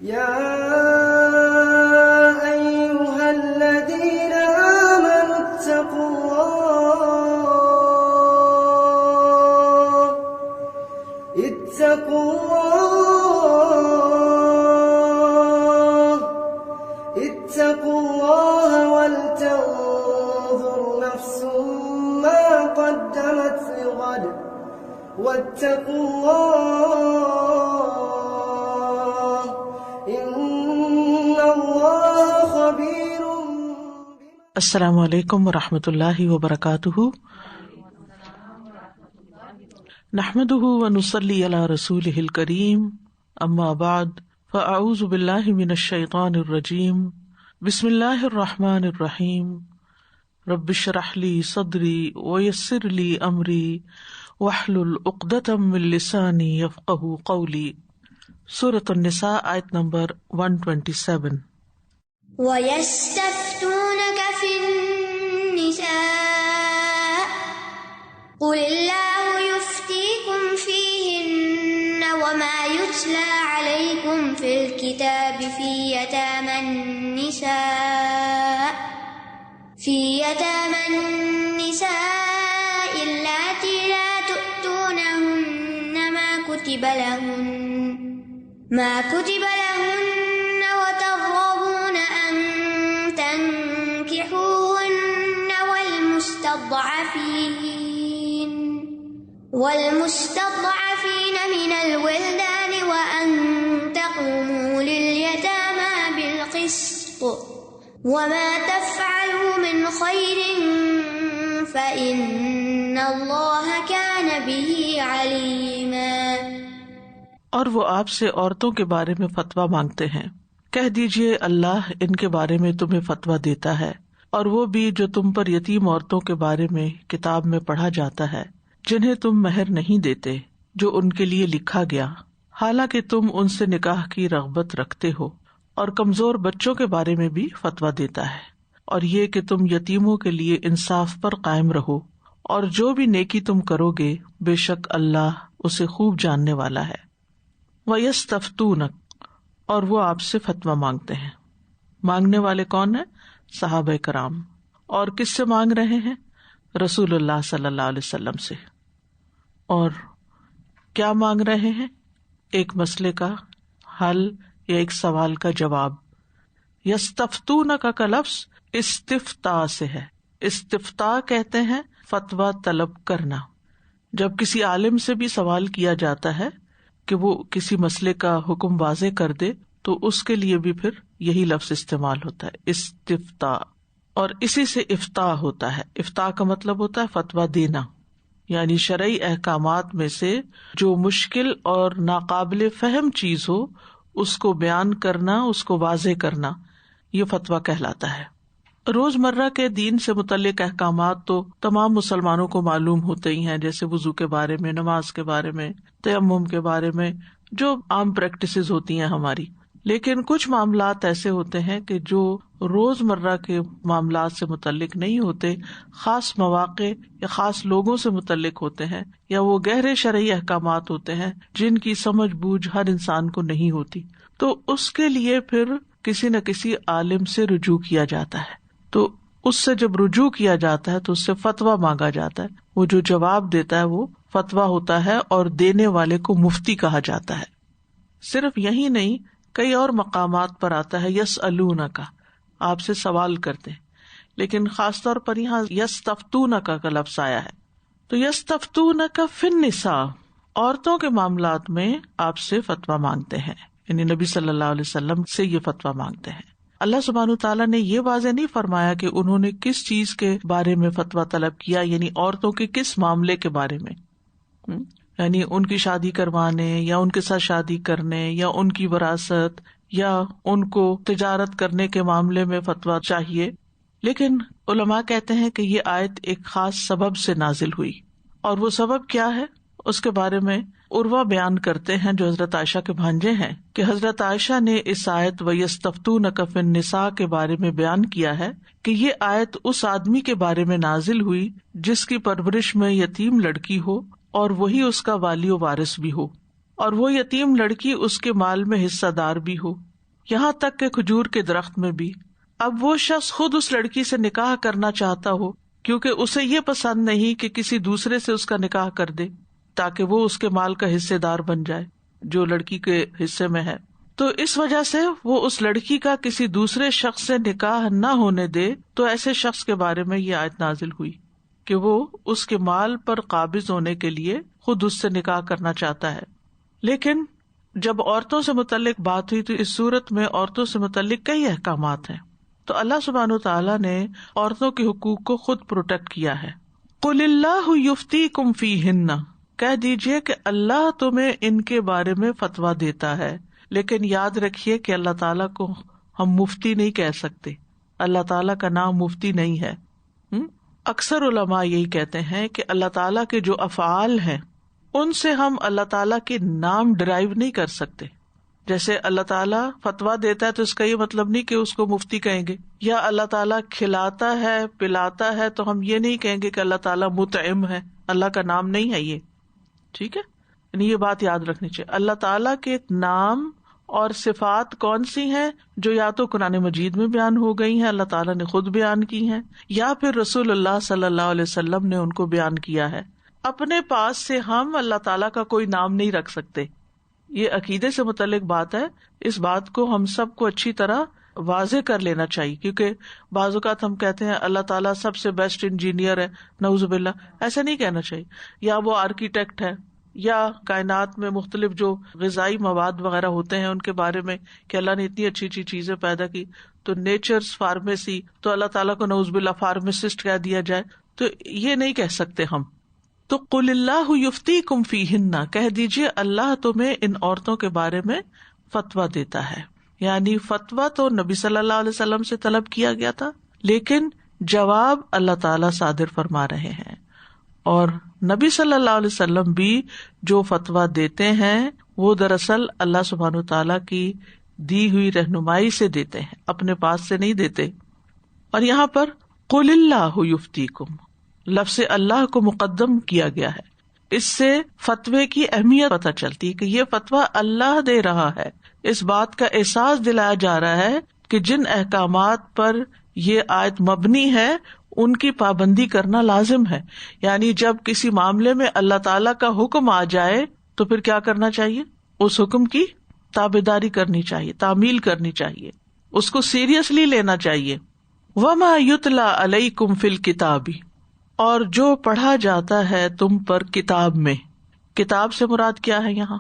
یا ایھا الذین آمنوا اتقوا اللہ ولتنظر نفس ما قدمت لغد واتقوا اللہ ان اللہ خبیر. السلام علیکم ورحمۃ اللہ وبرکاتہ. نحمده ونصلی علی رسولہ الکریم. اما بعد فاعوذ باللہ من الشیطان الرجیم. بسم اللہ الرحمن الرحیم. رب اشرح لی صدری ویسر لی امری واحلل عقدۃ من لسانی یفقہوا قولی. سورۃ النساء آیت نمبر 127. وَيَسْتَفْتُونَكَ فِي النِّسَاءِ قُلِ اللَّهُ يُفْتِيكُمْ فِيهِنَّ وَمَا يُتْلَى عَلَيْكُمْ فِي الْكِتَابِ فِي يَتَامَى النِّسَاءِ اللَّاتِي لَا تُؤْتُونَهُنَّ مَا كُتِبَ لَهُنَّ وَتَرْغَبُونَ أَن تَنكِحُوهُنَّ والمستضعفين من الولدان وأن تقوموا لليتامى بالقسط وما تفعلوا من خير فإن الله كان به عليما. اور وہ آپ سے عورتوں کے بارے میں فتویٰ مانگتے ہیں. کہہ دیجئے اللہ ان کے بارے میں تمہیں فتویٰ دیتا ہے، اور وہ بھی جو تم پر یتیم عورتوں کے بارے میں کتاب میں پڑھا جاتا ہے، جنہیں تم مہر نہیں دیتے جو ان کے لیے لکھا گیا، حالانکہ تم ان سے نکاح کی رغبت رکھتے ہو. اور کمزور بچوں کے بارے میں بھی فتویٰ دیتا ہے، اور یہ کہ تم یتیموں کے لیے انصاف پر قائم رہو، اور جو بھی نیکی تم کرو گے بے شک اللہ اسے خوب جاننے والا ہے. وَيَسْتَفْتُونَكَ، اور وہ آپ سے فتویٰ مانگتے ہیں. مانگنے والے کون ہیں؟ صحابہ کرام. اور کس سے مانگ رہے ہیں؟ رسول اللہ صلی اللہ علیہ وسلم سے. اور کیا مانگ رہے ہیں؟ ایک مسئلے کا حل یا ایک سوال کا جواب. یستفتونک کا لفظ استفتاء سے ہے. استفتاء کہتے ہیں فتویٰ طلب کرنا. جب کسی عالم سے بھی سوال کیا جاتا ہے کہ وہ کسی مسئلے کا حکم واضح کر دے تو اس کے لیے بھی پھر یہی لفظ استعمال ہوتا ہے، استفتاء. اور اسی سے افتاء ہوتا ہے. افتاء کا مطلب ہوتا ہے فتویٰ دینا، یعنی شرعی احکامات میں سے جو مشکل اور ناقابل فہم چیز ہو اس کو بیان کرنا، اس کو واضح کرنا، یہ فتویٰ کہلاتا ہے. روزمرہ کے دین سے متعلق احکامات تو تمام مسلمانوں کو معلوم ہوتے ہی ہیں، جیسے وضو کے بارے میں، نماز کے بارے میں، تیمم کے بارے میں، جو عام پریکٹسز ہوتی ہیں ہماری. لیکن کچھ معاملات ایسے ہوتے ہیں کہ جو روزمرہ کے معاملات سے متعلق نہیں ہوتے، خاص مواقع یا خاص لوگوں سے متعلق ہوتے ہیں، یا وہ گہرے شرعی احکامات ہوتے ہیں جن کی سمجھ بوجھ ہر انسان کو نہیں ہوتی. تو اس کے لیے پھر کسی نہ کسی عالم سے رجوع کیا جاتا ہے. تو اس سے جب رجوع کیا جاتا ہے تو اس سے فتویٰ مانگا جاتا ہے. وہ جو جواب دیتا ہے وہ فتویٰ ہوتا ہے، اور دینے والے کو مفتی کہا جاتا ہے. صرف یہی نہیں، کئی اور مقامات پر آتا ہے یسألونک، آپ سے سوال کرتے ہیں. لیکن خاص طور پر یہاں یستفتونک کا لفظ آیا ہے. تو یستفتونک فی النساء، عورتوں کے معاملات میں آپ سے فتویٰ مانگتے ہیں، یعنی نبی صلی اللہ علیہ وسلم سے یہ فتویٰ مانگتے ہیں. اللہ سبحانہ تعالیٰ نے یہ واضح نہیں فرمایا کہ انہوں نے کس چیز کے بارے میں فتویٰ طلب کیا، یعنی عورتوں کے کس معاملے کے بارے میں، یعنی ان کی شادی کروانے یا ان کے ساتھ شادی کرنے یا ان کی وراثت یا ان کو تجارت کرنے کے معاملے میں فتویٰ چاہیے. لیکن علماء کہتے ہیں کہ یہ آیت ایک خاص سبب سے نازل ہوئی، اور وہ سبب کیا ہے اس کے بارے میں عروہ بیان کرتے ہیں جو حضرت عائشہ کے بھانجے ہیں، کہ حضرت عائشہ نے اس آیت وَيَسْتَفْتُونَكَ فِي النِّسَاء کے بارے میں بیان کیا ہے کہ یہ آیت اس آدمی کے بارے میں نازل ہوئی جس کی پرورش میں یتیم لڑکی ہو اور وہی اس کا والی و وارث بھی ہو، اور وہ یتیم لڑکی اس کے مال میں حصہ دار بھی ہو، یہاں تک کہ کھجور کے درخت میں بھی. اب وہ شخص خود اس لڑکی سے نکاح کرنا چاہتا ہو کیونکہ اسے یہ پسند نہیں کہ کسی دوسرے سے اس کا نکاح کر دے تاکہ وہ اس کے مال کا حصے دار بن جائے جو لڑکی کے حصے میں ہے، تو اس وجہ سے وہ اس لڑکی کا کسی دوسرے شخص سے نکاح نہ ہونے دے، تو ایسے شخص کے بارے میں یہ آیت نازل ہوئی کہ وہ اس کے مال پر قابض ہونے کے لیے خود اس سے نکاح کرنا چاہتا ہے. لیکن جب عورتوں سے متعلق بات ہوئی تو اس صورت میں عورتوں سے متعلق کئی احکامات ہیں. تو اللہ سبحانہ وتعالیٰ نے عورتوں کے حقوق کو خود پروٹیکٹ کیا ہے. قُلِ اللَّهُ يُفْتِيكُمْ فِيهِنَّ، کہہ دیجئے کہ اللہ تمہیں ان کے بارے میں فتویٰ دیتا ہے. لیکن یاد رکھیے کہ اللہ تعالیٰ کو ہم مفتی نہیں کہہ سکتے، اللہ تعالیٰ کا نام مفتی نہیں ہے. اکثر علماء یہی کہتے ہیں کہ اللہ تعالیٰ کے جو افعال ہیں ان سے ہم اللہ تعالیٰ کے نام ڈرائیو نہیں کر سکتے. جیسے اللہ تعالیٰ فتویٰ دیتا ہے تو اس کا یہ مطلب نہیں کہ اس کو مفتی کہیں گے، یا اللہ تعالیٰ کھلاتا ہے پلاتا ہے تو ہم یہ نہیں کہیں گے کہ اللہ تعالیٰ مطعم ہے، اللہ کا نام نہیں ہے یہ. ٹھیک ہے، یعنی یہ بات یاد رکھنی چاہیے. اللہ تعالیٰ کے نام اور صفات کون سی ہیں جو یا تو قرآن مجید میں بیان ہو گئی ہیں، اللہ تعالیٰ نے خود بیان کی ہیں، یا پھر رسول اللہ صلی اللہ علیہ وسلم نے ان کو بیان کیا ہے. اپنے پاس سے ہم اللہ تعالیٰ کا کوئی نام نہیں رکھ سکتے. یہ عقیدے سے متعلق بات ہے، اس بات کو ہم سب کو اچھی طرح واضح کر لینا چاہیے، کیونکہ بعض اوقات ہم کہتے ہیں اللہ تعالیٰ سب سے بیسٹ انجینئر ہے، نعوذ باللہ. ایسا نہیں کہنا چاہیے. یا وہ آرکیٹیکٹ ہے، یا کائنات میں مختلف جو غذائی مواد وغیرہ ہوتے ہیں ان کے بارے میں کہ اللہ نے اتنی اچھی اچھی چیزیں پیدا کی، تو نیچرز فارمیسی، تو اللہ تعالیٰ کو نعوذ باللہ فارماسسٹ کہہ دیا جائے، تو یہ نہیں کہہ سکتے ہم. تو قل اللہ یفتیکم فیہن، کہہ دیجیے اللہ تمہیں ان عورتوں کے بارے میں فتویٰ دیتا ہے. یعنی فتویٰ تو نبی صلی اللہ علیہ وسلم سے طلب کیا گیا تھا، لیکن جواب اللہ تعالیٰ صادر فرما رہے ہیں. اور نبی صلی اللہ علیہ وسلم بھی جو فتویٰ دیتے ہیں وہ دراصل اللہ سبحانہ وتعالیٰ کی دی ہوئی رہنمائی سے دیتے ہیں، اپنے پاس سے نہیں دیتے. اور یہاں پر قل اللہ یفتیکم، لفظ اللہ کو مقدم کیا گیا ہے. اس سے فتوے کی اہمیت پتہ چلتی ہے کہ یہ فتویٰ اللہ دے رہا ہے. اس بات کا احساس دلایا جا رہا ہے کہ جن احکامات پر یہ آیت مبنی ہے ان کی پابندی کرنا لازم ہے. یعنی جب کسی معاملے میں اللہ تعالیٰ کا حکم آ جائے تو پھر کیا کرنا چاہیے؟ اس حکم کی تابعداری کرنی چاہیے، تعمیل کرنی چاہیے، اس کو سیریسلی لینا چاہیے. وَمَا يُتْلَى عَلَيْكُمْ فِي الْكِتَابِ، اور جو پڑھا جاتا ہے تم پر کتاب میں. کتاب سے مراد کیا ہے یہاں؟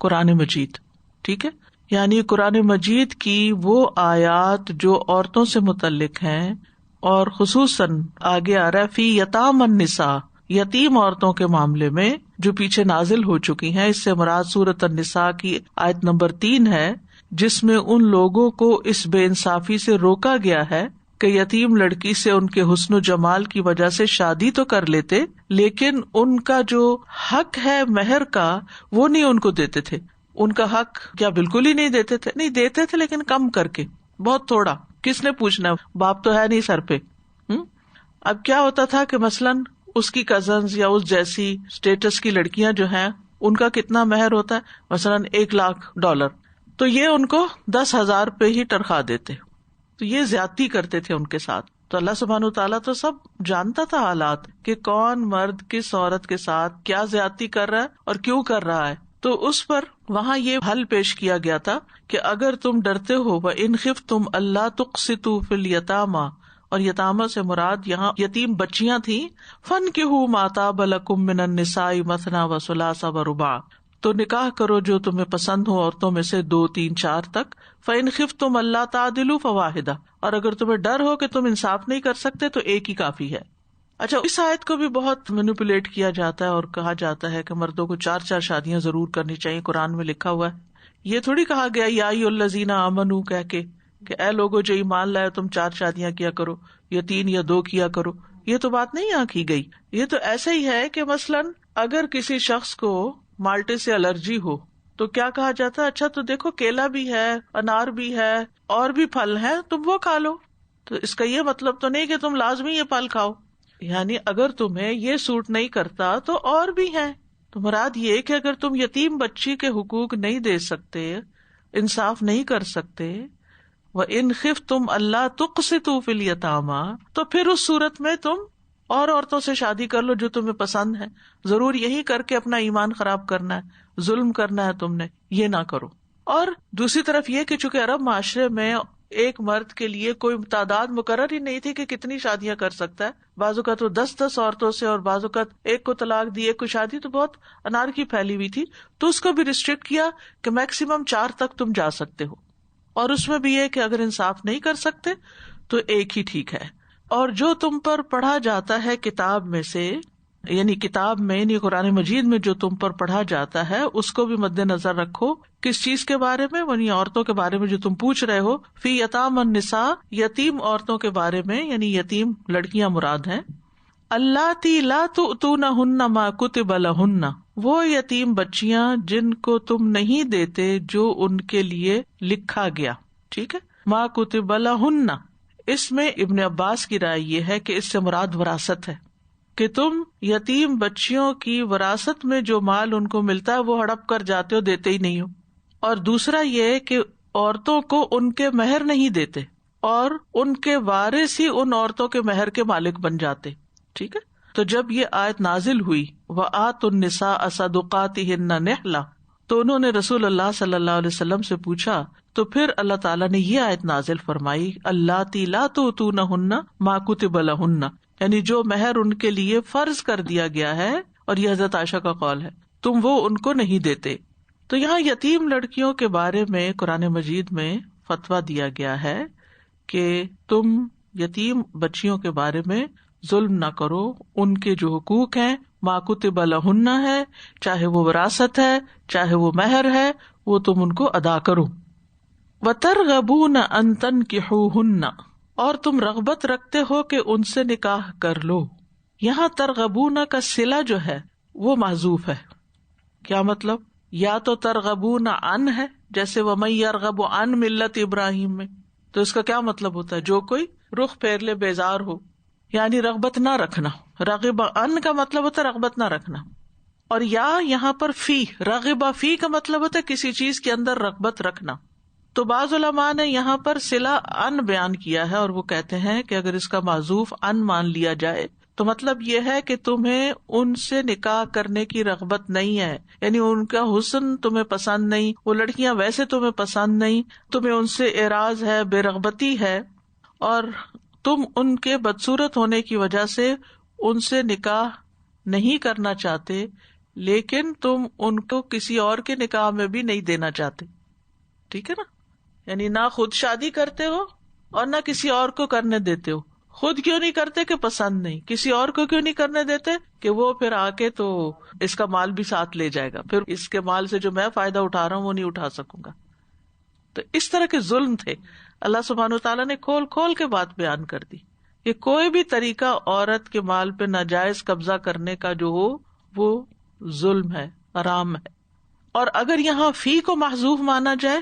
قرآن مجید. ٹھیک ہے، یعنی قرآن مجید کی وہ آیات جو عورتوں سے متعلق ہیں، اور خصوصاً آگے آ رہا ہے فی یتام النساء، یتیم عورتوں کے معاملے میں جو پیچھے نازل ہو چکی ہیں. اس سے مراد سورۃ النساء کی آیت نمبر 3 ہے، جس میں ان لوگوں کو اس بے انصافی سے روکا گیا ہے کہ یتیم لڑکی سے ان کے حسن و جمال کی وجہ سے شادی تو کر لیتے، لیکن ان کا جو حق ہے مہر کا وہ نہیں ان کو دیتے تھے. ان کا حق کیا بالکل ہی نہیں دیتے تھے؟ نہیں دیتے تھے، لیکن کم کر کے، بہت تھوڑا. کس نے پوچھنا، باپ تو ہے نہیں سر پہ. اب کیا ہوتا تھا کہ مثلاً اس کی کزنز یا اس جیسی اسٹیٹس کی لڑکیاں جو ہیں ان کا کتنا مہر ہوتا ہے، مثلاً $1,00,000، تو یہ ان کو 10,000 پہ ہی تنخواہ دیتے. تو یہ زیادتی کرتے تھے ان کے ساتھ. تو اللہ سبحانہ وتعالیٰ تو سب جانتا تھا حالات کہ کون مرد کس عورت کے ساتھ کیا زیادتی کر رہا ہے اور کیوں کر رہا ہے. تو اس پر وہاں یہ حل پیش کیا گیا تھا کہ اگر تم ڈرتے ہو وَإِنْ خِفْتُمْ أَلَّا تُقْسِطُوا فِي الْيَتَامَى، اور یتامہ سے مراد یہاں یتیم بچیاں تھیں، فَانْكِحُوا مَا طَابَ لَكُم مِّنَ النِّسَاءِ مَثْنَىٰ وَثُلَاثَ وَرُبَاعَ، تو نکاح کرو جو تمہیں پسند ہو عورتوں میں سے 2، 3، 4 تک. فَإِنْ خِفْتُمْ أَلَّا تَعْدِلُوا فَوَاحِدَةً، اور اگر تمہیں ڈر ہو کہ تم انصاف نہیں کر سکتے تو ایک ہی کافی ہے. اچھا، اس آیت کو بھی بہت مینیپولیٹ کیا جاتا ہے اور کہا جاتا ہے کہ مردوں کو 4 شادیاں ضرور کرنی چاہیے. قرآن میں لکھا ہوا ہے، یہ تھوڑی کہا گیا یا ایھا الذین آمنوا کہہ کے کہ اے لوگوں جو ایمان لائے تم 4 شادیاں کیا کرو یا 3 یا 2 کیا کرو. یہ تو بات نہیں یہاں کی گئی. یہ تو ایسا ہی ہے کہ مثلاً اگر کسی شخص کو مالٹے سے الرجی ہو تو کیا کہا جاتا ہے، اچھا تو دیکھو کیلا بھی ہے، انار بھی ہے، اور بھی پھل ہیں، تم وہ کھا لو. تو اس کا یہ مطلب تو نہیں کہ تم لازمی یہ پھل کھاؤ، یعنی اگر تمہیں یہ سوٹ نہیں کرتا تو اور بھی ہیں. تو مراد یہ کہ اگر تم یتیم بچی کے حقوق نہیں دے سکتے انصاف نہیں کر سکتے، وَإِنْ خِفْتُمْ أَلَّا تُقْسِطُوا فِي الْيَتَامَىٰ، تو پھر اس صورت میں تم اور عورتوں سے شادی کر لو جو تمہیں پسند ہے. ضرور یہی کر کے اپنا ایمان خراب کرنا ہے، ظلم کرنا ہے تم نے، یہ نہ کرو. اور دوسری طرف یہ کہ چونکہ عرب معاشرے میں ایک مرد کے لیے کوئی تعداد مقرر ہی نہیں تھی کہ کتنی شادیاں کر سکتا ہے، بعض اوقات تو 10 عورتوں سے، اور بعض اوقات ایک کو طلاق دی، ایک کو شادی، تو بہت انارکی پھیلی ہوئی تھی. تو اس کو بھی ریسٹرکٹ کیا کہ میکسیمم 4 تک تم جا سکتے ہو، اور اس میں بھی یہ کہ اگر انصاف نہیں کر سکتے تو ایک ہی ٹھیک ہے. اور جو تم پر پڑھا جاتا ہے کتاب میں سے، یعنی کتاب میں یعنی قرآن مجید میں جو تم پر پڑھا جاتا ہے اس کو بھی مد نظر رکھو. کس چیز کے بارے میں؟ یعنی عورتوں کے بارے میں جو تم پوچھ رہے ہو. فی یتام النساء، یتیم عورتوں کے بارے میں، یعنی یتیم لڑکیاں مراد ہیں. اللاتی لا تؤتونہن ما کتب لہن، وہ یتیم بچیاں جن کو تم نہیں دیتے جو ان کے لیے لکھا گیا. ٹھیک ہے، ما کتب لہن. اس میں ابن عباس کی رائے یہ ہے کہ اس سے مراد وراثت ہے، کہ تم یتیم بچیوں کی وراثت میں جو مال ان کو ملتا ہے وہ ہڑپ کر جاتے ہو، دیتے ہی نہیں ہو. اور دوسرا یہ کہ عورتوں کو ان کے مہر نہیں دیتے، اور ان کے وارث ہی ان عورتوں کے مہر کے مالک بن جاتے. ٹھیک ہے، تو جب یہ آیت نازل ہوئی وَآتُوا النِّسَاءَ صَدُقَاتِهِنَّ نِحْلَةً، تو انہوں نے رسول اللہ صلی اللہ علیہ وسلم سے پوچھا، تو پھر اللہ تعالیٰ نے یہ آیت نازل فرمائی اللاتী لا تؤتونہن ما کتب لہن، یعنی جو مہر ان کے لیے فرض کر دیا گیا ہے، اور یہ حضرت عائشہ کا قول ہے، تم وہ ان کو نہیں دیتے. تو یہاں یتیم لڑکیوں کے بارے میں قرآن مجید میں فتویٰ دیا گیا ہے کہ تم یتیم بچیوں کے بارے میں ظلم نہ کرو. ان کے جو حقوق ہیں ما کتب لہن ہے، چاہے وہ وراثت ہے چاہے وہ مہر ہے، وہ تم ان کو ادا کرو. وَتَرْغَبُونَ أَن تَنْكِحُوهُنَّ، اور تم رغبت رکھتے ہو کہ ان سے نکاح کر لو. یہاں ترغبون کا صلہ جو ہے وہ محذوف ہے. کیا مطلب؟ یا تو ترغبون عن ہے، جیسے وَمَن يَرْغَبُ عن ملت ابراہیم میں، تو اس کا کیا مطلب ہوتا ہے؟ جو کوئی رخ پھیر لے، بیزار ہو، یعنی رغبت نہ رکھنا. رغب عن کا مطلب ہوتا ہے رغبت نہ رکھنا. اور یا یہاں پر فی، رغب فی کا مطلب ہوتا ہے کسی چیز کے اندر رغبت رکھنا. تو بعض علماء نے یہاں پر صلہ ان بیان کیا ہے، اور وہ کہتے ہیں کہ اگر اس کا معذوف ان مان لیا جائے تو مطلب یہ ہے کہ تمہیں ان سے نکاح کرنے کی رغبت نہیں ہے، یعنی ان کا حسن تمہیں پسند نہیں، وہ لڑکیاں ویسے تمہیں پسند نہیں، تمہیں ان سے اعراض ہے، بے رغبتی ہے، اور تم ان کے بدصورت ہونے کی وجہ سے ان سے نکاح نہیں کرنا چاہتے، لیکن تم ان کو کسی اور کے نکاح میں بھی نہیں دینا چاہتے. ٹھیک ہے نا، یعنی نہ خود شادی کرتے ہو اور نہ کسی اور کو کرنے دیتے ہو. خود کیوں نہیں کرتے؟ کہ پسند نہیں. کسی اور کو کیوں نہیں کرنے دیتے؟ کہ وہ پھر آ کے تو اس کا مال بھی ساتھ لے جائے گا، پھر اس کے مال سے جو میں فائدہ اٹھا رہا ہوں وہ نہیں اٹھا سکوں گا. تو اس طرح کے ظلم تھے. اللہ سبحانہ وتعالیٰ نے کھول کھول کے بات بیان کر دی کہ کوئی بھی طریقہ عورت کے مال پہ ناجائز قبضہ کرنے کا جو ہو وہ ظلم ہے، حرام ہے. اور اگر یہاں فی کو محذوف مانا جائے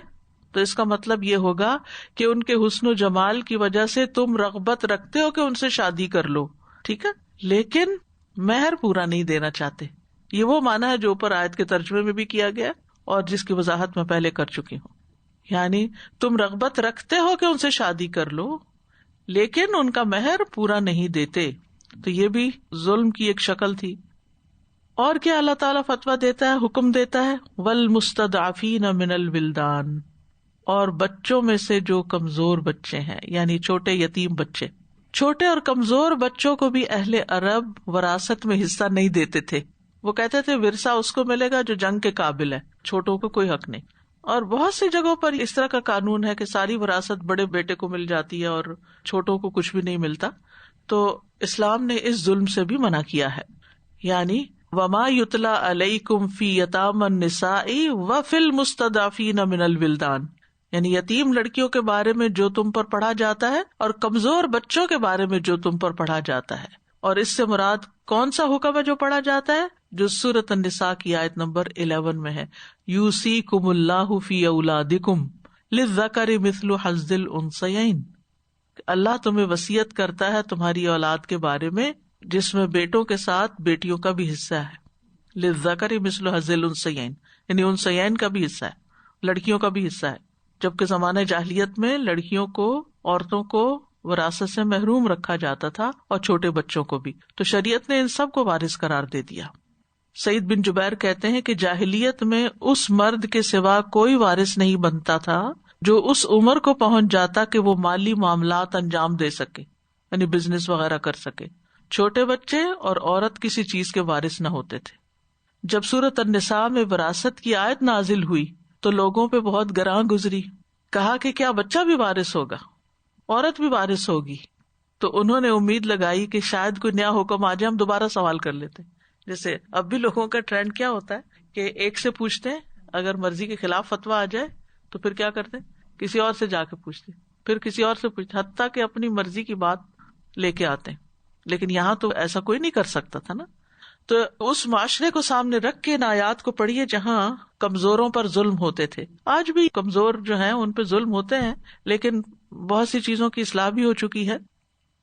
تو اس کا مطلب یہ ہوگا کہ ان کے حسن و جمال کی وجہ سے تم رغبت رکھتے ہو کہ ان سے شادی کر لو. ٹھیک ہے، لیکن مہر پورا نہیں دینا چاہتے. یہ وہ مانا ہے جو اوپر آیت کے ترجمے میں بھی کیا گیا اور جس کی وضاحت میں پہلے کر چکی ہوں. یعنی تم رغبت رکھتے ہو کہ ان سے شادی کر لو لیکن ان کا مہر پورا نہیں دیتے. تو یہ بھی ظلم کی ایک شکل تھی. اور کیا اللہ تعالیٰ فتویٰ دیتا ہے، حکم دیتا ہے، والمستضعفین من الولدان، اور بچوں میں سے جو کمزور بچے ہیں، یعنی چھوٹے یتیم بچے. چھوٹے اور کمزور بچوں کو بھی اہل عرب وراثت میں حصہ نہیں دیتے تھے. وہ کہتے تھے ورثہ اس کو ملے گا جو جنگ کے قابل ہے، چھوٹوں کو کوئی حق نہیں. اور بہت سی جگہوں پر اس طرح کا قانون ہے کہ ساری وراثت بڑے بیٹے کو مل جاتی ہے اور چھوٹوں کو کچھ بھی نہیں ملتا. تو اسلام نے اس ظلم سے بھی منع کیا ہے. یعنی وما یتلا علیکم فی یتام النساء وفی المستضعفین من الولدان، یعنی یتیم لڑکیوں کے بارے میں جو تم پر پڑھا جاتا ہے اور کمزور بچوں کے بارے میں جو تم پر پڑھا جاتا ہے. اور اس سے مراد کون سا حکم ہے جو پڑھا جاتا ہے؟ جو سورۃ النساء کی آیت نمبر 11 میں ہے، یوصیکم اللہ فی اولادکم للذکر مثل حظ الانثیین. اللہ تمہیں وصیت کرتا ہے تمہاری اولاد کے بارے میں جس میں بیٹوں کے ساتھ بیٹیوں کا بھی حصہ ہے. للذکر مثل حظ الانثیین، یعنی انثیین کا بھی حصہ ہے. لڑکیوں کا بھی حصہ ہے، جبکہ زمانہ جاہلیت میں لڑکیوں کو، عورتوں کو وراثت سے محروم رکھا جاتا تھا اور چھوٹے بچوں کو بھی، تو شریعت نے ان سب کو وارث قرار دے دیا۔ سعید بن جبیر کہتے ہیں کہ جاہلیت میں اس مرد کے سوا کوئی وارث نہیں بنتا تھا جو اس عمر کو پہنچ جاتا کہ وہ مالی معاملات انجام دے سکے، یعنی بزنس وغیرہ کر سکے۔ چھوٹے بچے اور عورت کسی چیز کے وارث نہ ہوتے تھے۔ جب سورۃ النساء میں وراثت کی آیت نازل ہوئی تو لوگوں پہ بہت گراں گزری، کہا کہ کیا بچہ بھی وارث ہوگا، عورت بھی وارث ہوگی؟ تو انہوں نے امید لگائی کہ شاید کوئی نیا حکم آ جائے، ہم دوبارہ سوال کر لیتے۔ جیسے اب بھی لوگوں کا ٹرینڈ کیا ہوتا ہے کہ ایک سے پوچھتے ہیں، اگر مرضی کے خلاف فتویٰ آ جائے تو پھر کیا کرتے ہیں، کسی اور سے جا کے پوچھتے، پھر کسی اور سے پوچھتے، حتیٰ کہ اپنی مرضی کی بات لے کے آتے ہیں۔ لیکن یہاں تو ایسا کوئی نہیں کر سکتا تھا نا۔ تو اس معاشرے کو سامنے رکھ کے ان آیات کو پڑھیے جہاں کمزوروں پر ظلم ہوتے تھے۔ آج بھی کمزور جو ہیں ان پہ ظلم ہوتے ہیں، لیکن بہت سی چیزوں کی اصلاح بھی ہو چکی ہے۔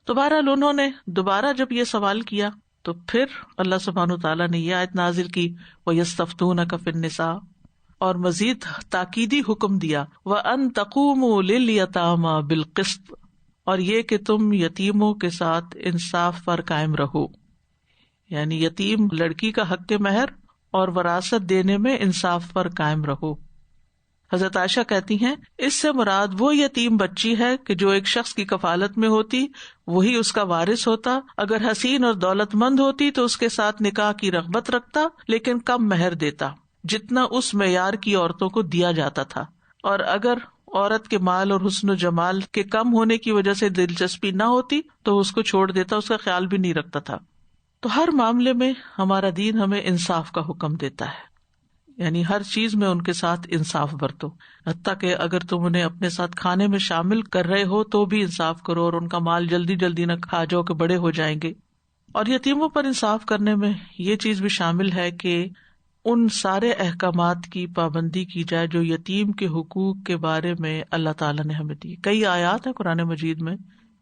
تو بہرحال انہوں نے دوبارہ جب یہ سوال کیا تو پھر اللہ سبحانہ وتعالیٰ نے یہ آیت نازل کی، وَيَسْتَفْتُونَكَ فِي النِّسَاءِ، اور مزید تاکیدی حکم دیا، وَأَن تَقُومُوا لِلْيَتَامَى بِالْقِسْطِ، اور یہ کہ تم یتیموں کے ساتھ انصاف پر قائم رہو، یعنی یتیم لڑکی کا حق مہر اور وراثت دینے میں انصاف پر قائم رہو۔ حضرت عائشہ کہتی ہیں اس سے مراد وہ یتیم بچی ہے کہ جو ایک شخص کی کفالت میں ہوتی، وہی اس کا وارث ہوتا۔ اگر حسین اور دولت مند ہوتی تو اس کے ساتھ نکاح کی رغبت رکھتا، لیکن کم مہر دیتا جتنا اس معیار کی عورتوں کو دیا جاتا تھا، اور اگر عورت کے مال اور حسن و جمال کے کم ہونے کی وجہ سے دلچسپی نہ ہوتی تو اس کو چھوڑ دیتا، اس کا خیال بھی نہیں رکھتا تھا۔ تو ہر معاملے میں ہمارا دین ہمیں انصاف کا حکم دیتا ہے، یعنی ہر چیز میں ان کے ساتھ انصاف برتو، حتیٰ کہ اگر تم انہیں اپنے ساتھ کھانے میں شامل کر رہے ہو تو بھی انصاف کرو، اور ان کا مال جلدی جلدی نہ کھا جاؤ کہ بڑے ہو جائیں گے۔ اور یتیموں پر انصاف کرنے میں یہ چیز بھی شامل ہے کہ ان سارے احکامات کی پابندی کی جائے جو یتیم کے حقوق کے بارے میں اللہ تعالیٰ نے ہمیں دی۔ کئی آیات ہیں قرآن مجید میں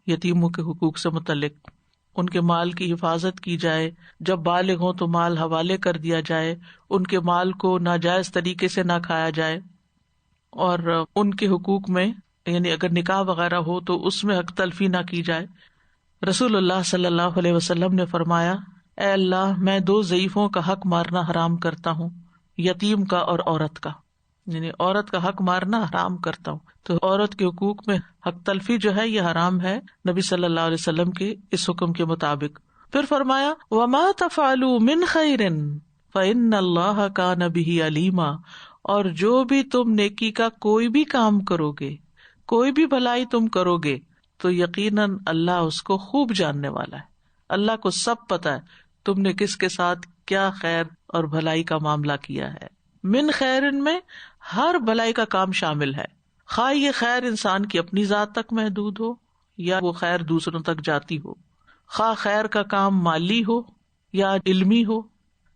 یتیموں کے حقوق سے متعلق، ان کے مال کی حفاظت کی جائے، جب بالغ ہوں تو مال حوالے کر دیا جائے، ان کے مال کو ناجائز طریقے سے نہ کھایا جائے، اور ان کے حقوق میں یعنی اگر نکاح وغیرہ ہو تو اس میں حق تلفی نہ کی جائے۔ رسول اللہ صلی اللہ علیہ وسلم نے فرمایا، اے اللہ میں 2 ضعیفوں کا حق مارنا حرام کرتا ہوں، یتیم کا اور عورت کا، یعنی عورت کا حق مارنا حرام کرتا ہوں۔ تو عورت کے حقوق میں حق تلفی جو ہے یہ حرام ہے نبی صلی اللہ علیہ وسلم کے اس حکم کے مطابق۔ پھر فرمایا وَمَا تَفْعَلُوا مِنْ خَيْرٍ فَإِنَّ اللَّهَ كَانَ بِهِ عَلِيمًا، اور جو بھی تم نیکی کا کوئی بھی کام کرو گے، کوئی بھی بھلائی تم کرو گے تو یقیناً اللہ اس کو خوب جاننے والا ہے، اللہ کو سب پتا ہے تم نے کس کے ساتھ کیا خیر اور بھلائی کا معاملہ کیا ہے۔ من خیرن میں ہر بھلائی کا کام شامل ہے، خواہ یہ خیر انسان کی اپنی ذات تک محدود ہو یا وہ خیر دوسروں تک جاتی ہو، خواہ خیر کا کام مالی ہو یا علمی ہو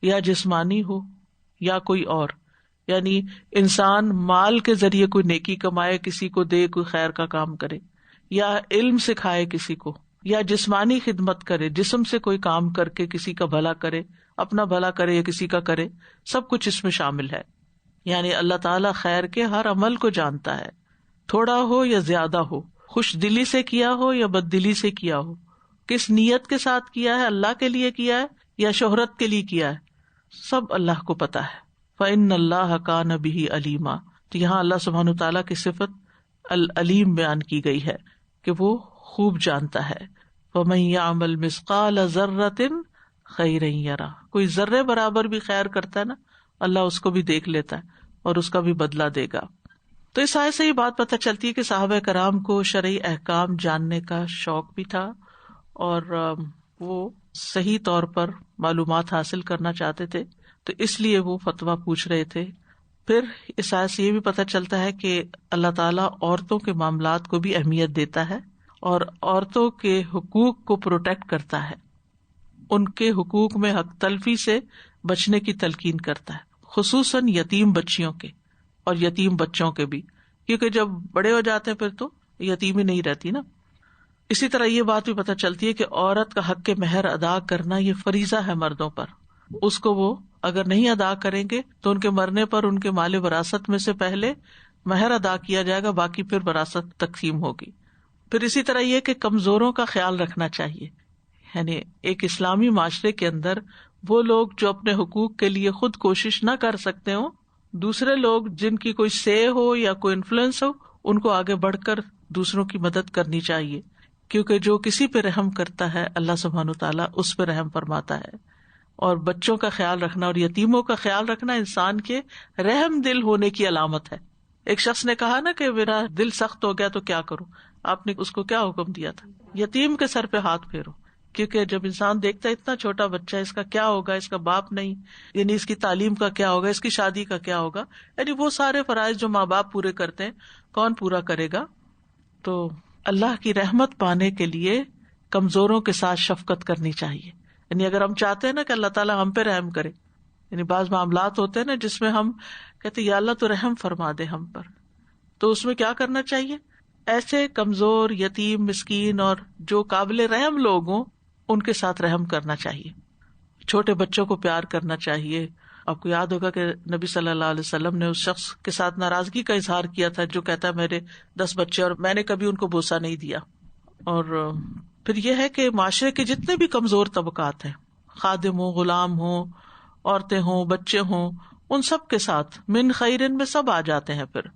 یا جسمانی ہو یا کوئی اور، یعنی انسان مال کے ذریعے کوئی نیکی کمائے، کسی کو دے، کوئی خیر کا کام کرے، یا علم سکھائے کسی کو، یا جسمانی خدمت کرے، جسم سے کوئی کام کر کے کسی کا بھلا کرے، اپنا بھلا کرے یا کسی کا کرے، سب کچھ اس میں شامل ہے۔ یعنی اللہ تعالیٰ خیر کے ہر عمل کو جانتا ہے، تھوڑا ہو یا زیادہ ہو، خوش دلی سے کیا ہو یا بد دلی سے کیا ہو، کس نیت کے ساتھ کیا ہے، اللہ کے لیے کیا ہے یا شہرت کے لیے کیا ہے، سب اللہ کو پتا ہے۔ فَإِنَّ اللَّهَ كَانَ بِهِ عَلِيمًا، تو یہاں اللہ سبحانہ وتعالیٰ کی صفت العلیم بیان کی گئی ہے کہ وہ خوب جانتا ہے۔ وَمَن يَعْمَلْ مِثْقَالَ ذَرَّةٍ خَيْرًا يَرَهُ، کوئی ذرے برابر بھی خیر کرتا ہے نا، اللہ اس کو بھی دیکھ لیتا ہے اور اس کا بھی بدلہ دے گا۔ تو اس آیت سے یہ بات پتہ چلتی ہے کہ صحابہ کرام کو شرعی احکام جاننے کا شوق بھی تھا اور وہ صحیح طور پر معلومات حاصل کرنا چاہتے تھے، تو اس لیے وہ فتویٰ پوچھ رہے تھے۔ پھر اس آیت سے یہ بھی پتہ چلتا ہے کہ اللہ تعالیٰ عورتوں کے معاملات کو بھی اہمیت دیتا ہے اور عورتوں کے حقوق کو پروٹیکٹ کرتا ہے، ان کے حقوق میں حق تلفی سے بچنے کی تلقین کرتا ہے، خصوصاً یتیم بچیوں کے اور یتیم بچوں کے بھی، کیونکہ جب بڑے ہو جاتے ہیں پھر تو یتیم ہی نہیں رہتی نا۔ اسی طرح یہ بات بھی پتہ چلتی ہے کہ عورت کا حق مہر ادا کرنا یہ فریضہ ہے مردوں پر، اس کو وہ اگر نہیں ادا کریں گے تو ان کے مرنے پر ان کے مال وراثت میں سے پہلے مہر ادا کیا جائے گا، باقی پھر وراثت تقسیم ہوگی۔ پھر اسی طرح یہ کہ کمزوروں کا خیال رکھنا چاہیے، یعنی ایک اسلامی معاشرے کے اندر وہ لوگ جو اپنے حقوق کے لیے خود کوشش نہ کر سکتے ہوں، دوسرے لوگ جن کی کوئی سے ہو یا کوئی انفلوئنس ہو، ان کو آگے بڑھ کر دوسروں کی مدد کرنی چاہیے، کیونکہ جو کسی پہ رحم کرتا ہے اللہ سبحانہ تعالیٰ اس پہ رحم فرماتا ہے۔ اور بچوں کا خیال رکھنا اور یتیموں کا خیال رکھنا انسان کے رحم دل ہونے کی علامت ہے۔ ایک شخص نے کہا نا کہ میرا دل سخت ہو گیا تو کیا کروں؟ آپ نے اس کو کیا حکم دیا تھا؟ یتیم کے سر پہ ہاتھ پھیرو، کیونکہ جب انسان دیکھتا ہے اتنا چھوٹا بچہ، اس کا کیا ہوگا، اس کا باپ نہیں، یعنی اس کی تعلیم کا کیا ہوگا، اس کی شادی کا کیا ہوگا، یعنی وہ سارے فرائض جو ماں باپ پورے کرتے ہیں کون پورا کرے گا؟ تو اللہ کی رحمت پانے کے لیے کمزوروں کے ساتھ شفقت کرنی چاہیے۔ یعنی اگر ہم چاہتے ہیں نا کہ اللہ تعالیٰ ہم پہ رحم کرے، یعنی بعض معاملات ہوتے ہیں نا جس میں ہم کہتے یا اللہ تو رحم فرما دے ہم پر، تو اس میں کیا کرنا چاہیے؟ ایسے کمزور، یتیم، مسکین اور جو قابل رحم لوگ ہوں ان کے ساتھ رحم کرنا چاہیے، چھوٹے بچوں کو پیار کرنا چاہیے۔ آپ کو یاد ہوگا کہ نبی صلی اللہ علیہ وسلم نے اس شخص کے ساتھ ناراضگی کا اظہار کیا تھا جو کہتا ہے میرے 10 بچے اور میں نے کبھی ان کو بوسہ نہیں دیا۔ اور پھر یہ ہے کہ معاشرے کے جتنے بھی کمزور طبقات ہیں، خادم ہوں، غلام ہوں، عورتیں ہوں، بچے ہوں، ان سب کے ساتھ من خیرن میں سب آ جاتے ہیں پھر۔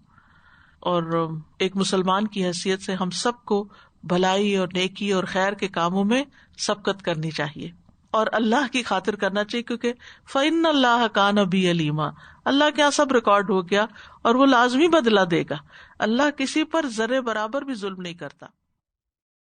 اور ایک مسلمان کی حیثیت سے ہم سب کو بھلائی اور نیکی اور خیر کے کاموں میں سبقت کرنی چاہیے اور اللہ کی خاطر کرنا چاہیے، کیونکہ فَإِنَّ اللَّهَ كَانَ بِي عَلِيمًا، اللہ کے یہاں سب ریکارڈ ہو گیا اور وہ لازمی بدلہ دے گا۔ اللہ کسی پر ذرے برابر بھی ظلم نہیں کرتا۔